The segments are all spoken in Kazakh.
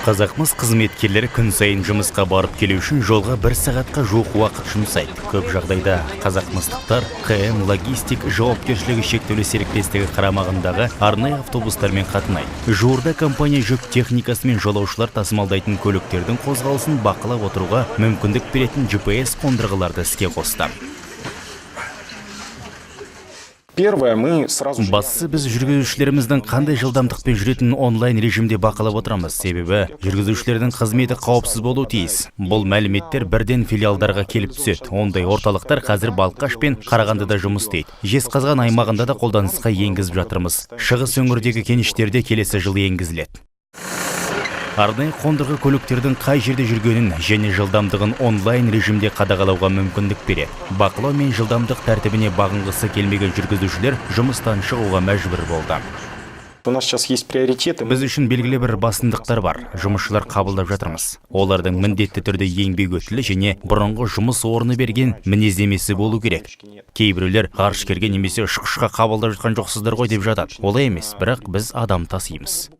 Қазақмыс қызметкерлері күн сайын жұмысқа барып келу үшін жолға 1 сағатқа жуық уақыт жұмсайды. Көп жағдайда қазақмыстықтар КМ Логистик жауапкершілігі шектеулі серіктестігі қарамағындағы арнайы автобустармен қатынайды. Жуырда компания жүк техникасы мен жолаушылар тасымалдайтын көліктердің қозғалысын бақылап отыруға мүмкіндік беретін GPS қондырғыларды іске қосты. Бастысы біз жүргізушілеріміздің қандай жылдамдықпен жүретінін онлайн режимде бақылап отырамыз. Себебі жүргізушілердің қызметі қауіпсіз болуы тиіс. Бұл мәліметтер бірден филиалдарға келіп түседі. Ондай орталықтар қазір Балқаш пен Қарағандыда жұмыс істейді. Жезқазған аймағында да қолданысқа енгізіп жатырмыз. Шығыс өңірдегі кеніштерде келесі жылы енгізіледі. Арнайы қондырғы көліктердің қай жерде жүргенін және жылдамдығын онлайн режимде қадағалауға мүмкіндік береді. Бақылау мен жылдамдық тәртібіне бағынғысы келмеген жүргізушілер жұмыстан шығуға мәжбүр болды. Біз үшін белгілі бір басымдықтар бар. Жұмысшылар қабылдап жатырмыз. Олардың міндетті түрде еңбек өтілі және бұрынғы жұмыс орны берген мінездемесі болу керек. Кейбіреулер ғарышкерге немесе ұшқышқа қабылдап жатқан жоқсыздар ғой деп жатады. Олай емес, бірақ біз адам тасимыз.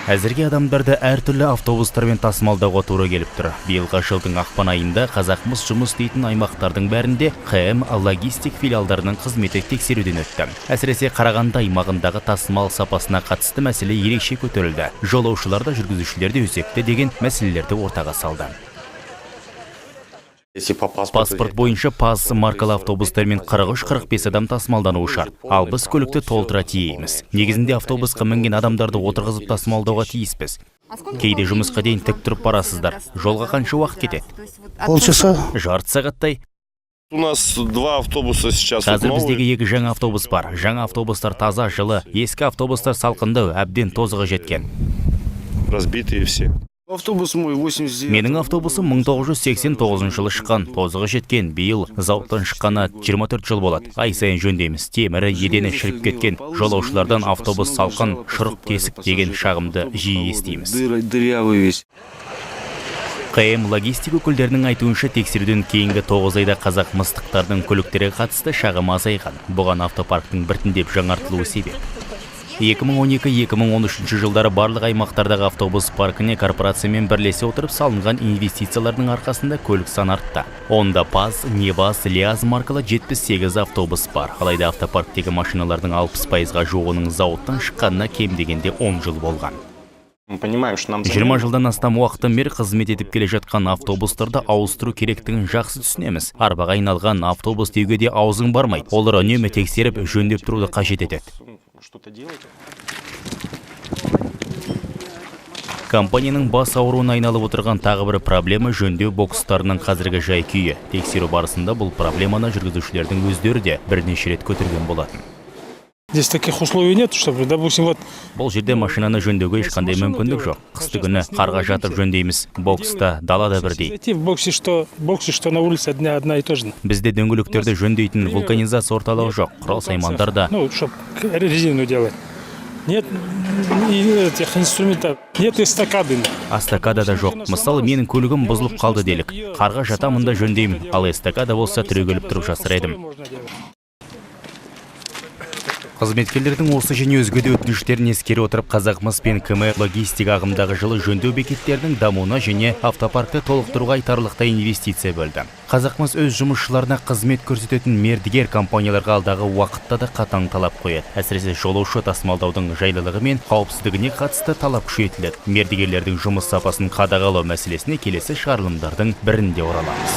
Әзірге адамдарды әртүрлі автобустармен тасымалдауға тура келіп тұр. Биылғы жылдың ақпан айында Қазақмыс жұмыс істейтін аймақтардың бәрінде КМ Логистик филиалдарының қызметі тексеруден өтті. Әсіресе Қарағанды аймағындағы тасымал сапасына қатысты мәселе ерекше көтерілді. Жолаушылар да жүргізушілер де өзекті деген мәселелерді ортаға салды. Паспорт бойынша ПАЗ маркалы автобустармен 43-45 адам тасымалдануы шарт. Ал біз көлікті толтыра тиейміз. Негізінде автобусқа мінген адамдарды отырғызып тасымалдауға тиіспіз. Кейде жұмысқа дейін тік тұрып барасыздар. Жолға қанша уақыт кетеді? Полчаса. Жарты сағаттай. У нас 2 автобуса сейчас. Қазір біздегі 2 жаңа автобус бар. Жаңа автобустар таза, жылы. Ескі автобустар салқындау, әбден тозығы жеткен. Разбитые все. Менің автобусым 1989 жылы шыққан, тозығы жеткен. Биыл зауыттан шыққаны 24 жыл болады. Ай сайын жөндейміз. Темірі, едені шіріп кеткен. Жолаушылардан автобус салқын, шұрық тесік деген шағымды жиі естиміз. КМ Логистик өкілдерінің айтуынша тексеруден кейінгі 9 айда қазақмыстықтардың көліктері қатысты шағым азайған. Бұған автопарктың біртіндеп жаңартылуы себеп. 2012-2013 жылдары барлық аймақтардағы автобус паркіне корпорациямен бірлесе отырып салынған инвестициялардың арқасында көлік саны артты. Онда ПАЗ, Неваз, Лиаз маркалы 78 автобус бар. Алайда автопарктегі машиналардың 60%-ға жуығының зауыттан шыққанына кем дегенде 10 жыл болған. 20 жылдан астам уақыттан бері қызмет етіп келе жатқан автобустарды ауыстыру керектігін жақсы түсінеміз. Арбаға айналған автобус деуге де аузың бармайды. Олар үнемі тексеріп, жөндеп тұруды қажет етеді. Компанияның бас ауруына айналып отырған тағы бір проблема жөндеу бокстарының қазіргі жай-күйі. Тексеру барысында бұл проблеманы жүргізушілердің өздері де бірнеше рет көтерген болатын. Здесь таких условий нет, чтобы, допустим, вот... Бұл жерде машинаны жөндеуге ешқандай мүмкіндік жоқ. Қысты күні қарға жатып жөндейміз. Бокста, далада бірдей. В боксе, что на улице одна и то же. Бізде дөңгелектерді жөндейтін вулканизация орталығы жоқ. Құрал-саймандар да. Ну, чтобы резину делать. Нет этих инструментов, нет эстакады. Эстакада да жоқ. Мысалы, менің көлігім бұзылып қалды делік. Қарға жатамын да жөндеймін. Ал эстакада болса түрегеліп тұрып жасырайдым. Қызметкерлердің осы және өзге де өтініштерін ескере отырып, Қазақмыс пен КМ Логистик ағымдағы жылы жөндеу бекеттерінің дамуына және автопаркты толықтыруға айтарлықтай инвестиция бөлді. Қазақмыс өз жұмысшыларына қызмет көрсететін мердігер компанияларға алдағы уақытта да қатаң талап қояды. Әсіресе жолаушы тасымалдаудың жайлылығы мен қауіпсіздігіне қатысты талап күшейтіледі. Мердігерлердің жұмыс сапасын қадағалау мәселесіне келесі шығарылымдардың бірінде ораламыз.